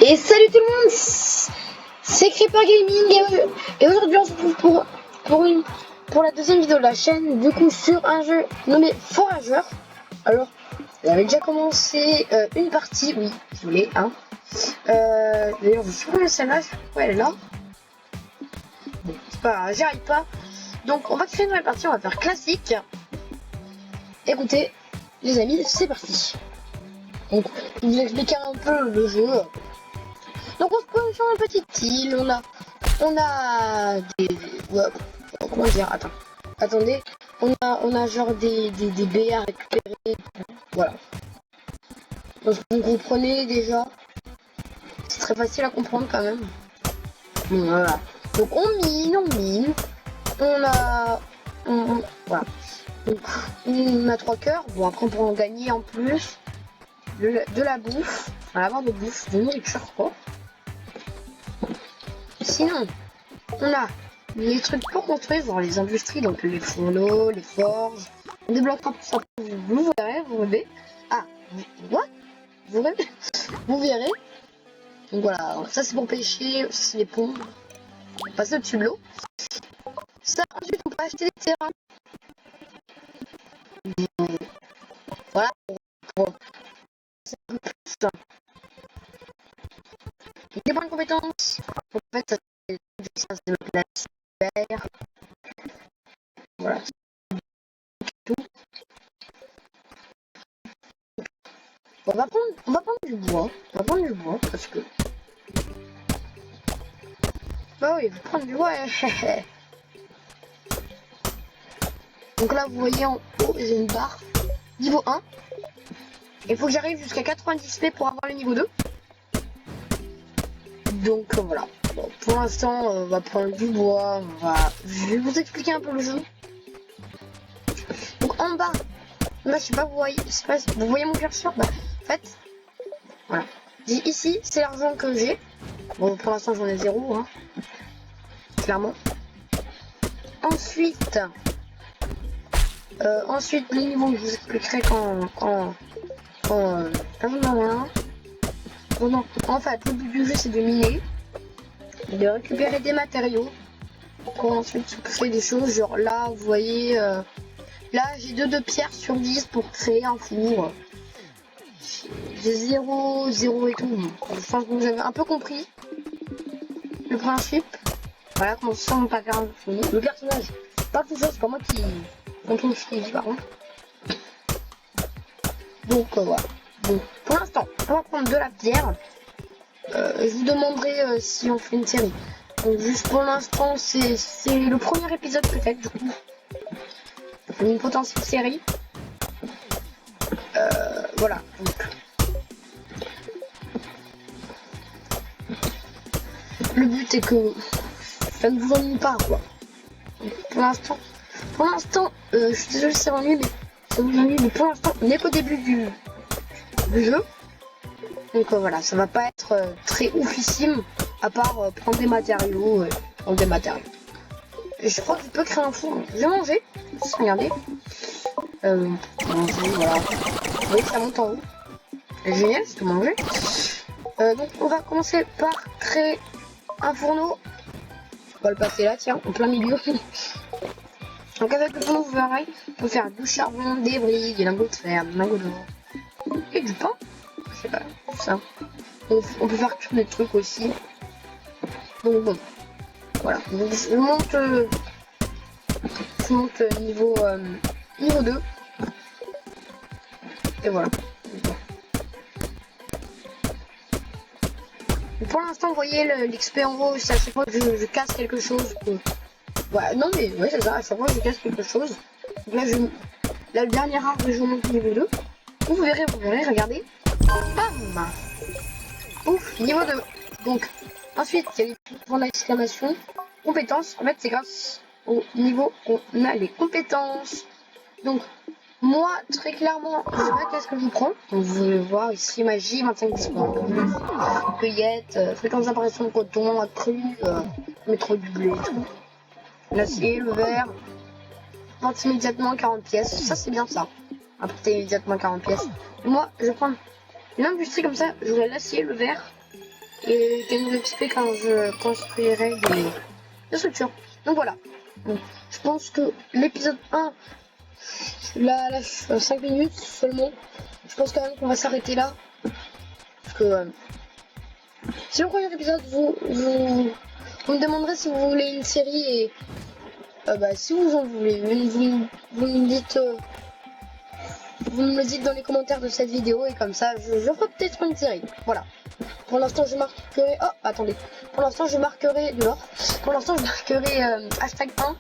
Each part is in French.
Et salut tout le monde, c'est Creeper Gaming et aujourd'hui on se retrouve pour la deuxième vidéo de la chaîne, du coup sur un jeu nommé Forager. Alors, j'avais déjà commencé une partie, oui, je voulais, hein. D'ailleurs, je suis celle-là, ouais, elle est là. Bon, c'est pas grave, j'y arrive pas. Donc, on va créer une nouvelle partie, on va faire classique. Écoutez, les amis, c'est parti. Donc, je vous expliquer un peu le jeu. Donc, on se pose sur une petite île, on a des... Ouais, comment dire, attendez. On a genre des baies à récupérer, voilà. Donc, vous comprenez déjà. C'est très facile à comprendre quand même. Bon, voilà. Donc, on mine. Voilà. Donc, on a 3 cœurs. Bon, après, on pourra en gagner en plus. De la bouffe. On va avoir de bouffe, de nourriture, quoi. Sinon, on a les trucs pour construire, genre les industries, donc les fourneaux, les forges. On débloquera tout ça. Vous verrez, vous rêvez. Ah, what? Vous rêvez? Vous verrez. Donc voilà, ça c'est pour pêcher, ça c'est les ponts. Passer au-dessus de l'eau. Ça, ensuite on peut acheter des terrains. Voilà, pour des points de compétences. En fait, ça c'est la super. Voilà, tout. On va prendre du bois. On va prendre du bois parce que. Bah oui, il faut prendre du bois. Donc là, vous voyez en haut, j'ai une barre niveau 1. Il faut que j'arrive jusqu'à 90 p pour avoir le niveau 2. Donc voilà. Bon, pour l'instant, on va prendre du bois. Je vais vous expliquer un peu le jeu. Donc en bas, là, je sais pas, vous voyez mon curseur. Bah, en fait, voilà. Ici, c'est l'argent que j'ai. Bon, pour l'instant, j'en ai 0, hein. Clairement. Ensuite, les niveaux, je vous expliquerai quand non. En fait, le but du jeu, c'est de miner, de récupérer des matériaux pour ensuite créer des choses. Genre là, vous voyez, là, j'ai 2 pierres sur 10 pour créer un four. J'ai 0 et tout. Enfin, vous avez un peu compris le principe. Voilà comment ça on pas faire le personnage. Pas tout ça, c'est pas moi qui contrôle ce qu'il dit par contre. Donc voilà. Donc pour l'instant, on va prendre de la pierre. Je vous demanderai si on fait une série. Donc juste pour l'instant, c'est le premier épisode peut-être du coup. Une potentielle série. Voilà. Donc. Le but est que ça ne vous ennuie pas quoi. Donc, pour l'instant, je suis désolé si ça m'ennuie, mais ça vous ennuie, mais pour l'instant, on n'est qu'au début du jeu. Donc voilà, ça va pas être très oufissime, à part prendre des matériaux, Et je crois que je peux créer un four. Je vais manger, regardez. Manger, voilà. Vous voyez que ça monte en haut. C'est génial, c'est tout manger. Donc on va commencer par créer un fourneau. On va le passer là, tiens, en plein milieu. Donc avec le fourneau, vous verrez, on peut faire du charbon, des briques, des lingots de fer, des lingots d'or. Et du pain. Je sais pas, tout ça. On peut faire tous les trucs aussi. Donc bon, voilà. Donc, je monte niveau 2. Et voilà. Et pour l'instant, vous voyez l'XP en haut, c'est à chaque fois que je casse quelque chose. Ouais, non mais ouais, c'est ça, à chaque fois que je casse quelque chose. Donc là, le dernier arbre, je monte niveau 2. Vous verrez, regardez. Bam! Ouf, niveau 2. Donc, ensuite, il y a les points d'exclamation. Compétences. En fait, c'est grâce au niveau qu'on a les compétences. Donc, moi, très clairement, je sais pas qu'est-ce que je prends. Donc, vous pouvez voir ici, magie, 25 disponibles. Cueillette, fréquence d'apparition de coton, accru, métro du blé et tout. L'acier, le verre. Apporte immédiatement 40 pièces. Ça, c'est bien ça. Apporter immédiatement 40 pièces. Moi, je prends Une industrie comme ça, j'aurai l'acier, le verre et gagner de XP quand je construirai des structures. Donc voilà. Donc, je pense que l'épisode 1, là, 5 minutes seulement. Je pense quand même qu'on va s'arrêter là. Parce que si le prochain épisode, vous me demanderez si vous voulez une série et si vous en voulez, vous me dites. Vous me le dites dans les commentaires de cette vidéo et comme ça je ferai peut-être une série. Voilà. Pour l'instant je marquerai. Oh attendez. Pour l'instant je marquerai de l'or. Pour l'instant je marquerai hashtag 1.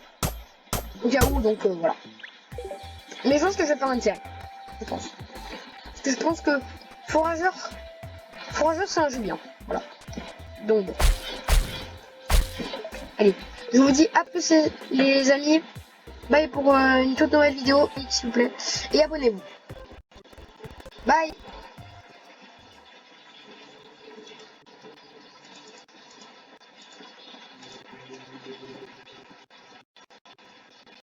Au cas où donc voilà. Mais je pense que je vais faire une série. Je pense. Parce que je pense que Forageur c'est un jeu bien. Voilà. Donc bon. Allez. Je vous dis à plus les amis. Bye pour une toute nouvelle vidéo, s'il vous plaît. Et abonnez-vous. Bye.